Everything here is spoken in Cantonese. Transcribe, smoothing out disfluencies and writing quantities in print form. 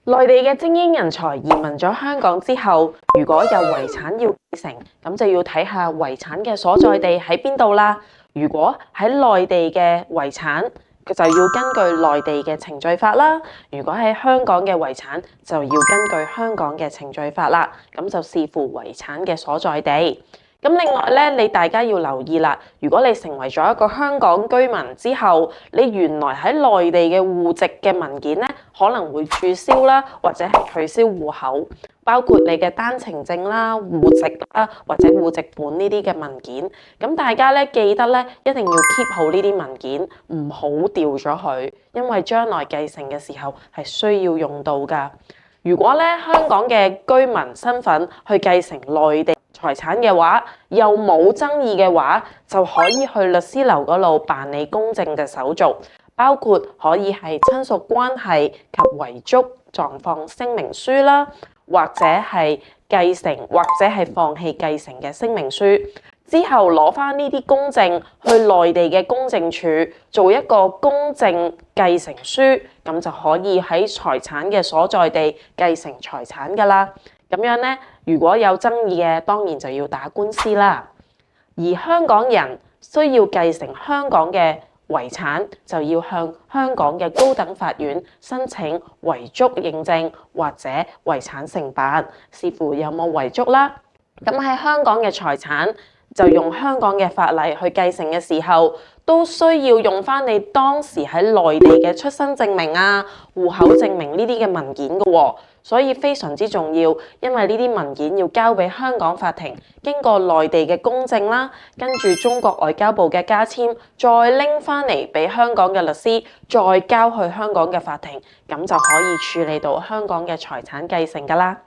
內地嘅精英人才移民咗香港之後，如果有遺產要繼承，咁就要睇下遺產嘅所在地喺邊度啦。如果喺內地嘅遺產，佢就要根據內地嘅程序法啦；如果喺香港嘅遺產，就要根據香港嘅程序法啦。咁就視乎遺產嘅所在地。咁另外咧，大家要留意啦。如果你成為咗一個香港居民之後，你原來喺內地嘅戶籍嘅文件咧，可能會註銷啦，或者係取消戶口，包括你嘅單程證啦、戶籍啦，或者戶籍本呢啲嘅文件。咁大家咧記得咧，一定要 keep 好呢啲文件，唔好掉咗佢，因為將來繼承嘅時候係需要用到㗎。如果咧香港嘅居民身份去繼承內地財產嘅話，又冇爭議嘅話，就可以去律師樓嗰度辦理公證嘅手續，包括可以係親屬關係及遺囑狀況聲明書啦，或者係繼承或者係放棄繼承嘅聲明書。之後攞返呢啲公證去內地嘅公證處做一個公證繼承書，咁就可以喺財產嘅所在地繼承財產㗎啦。咁樣咧，如果有爭議嘅，當然就要打官司啦。而香港人需要繼承香港嘅遺產，就要向香港嘅高等法院申請遺囑認證或者遺產承辦，視乎有冇遺囑啦。咁喺香港嘅財產，就用香港嘅法例去繼承嘅時候，都需要用返你當時喺內地嘅出生證明啊、戶口證明呢啲嘅文件嘅喎，所以非常之重要。因為呢啲文件要交俾香港法庭，經過內地嘅公證啦，跟住中國外交部嘅加簽，再拎返嚟俾香港嘅律師，再交去香港嘅法庭，咁就可以處理到香港嘅財產繼承㗎啦。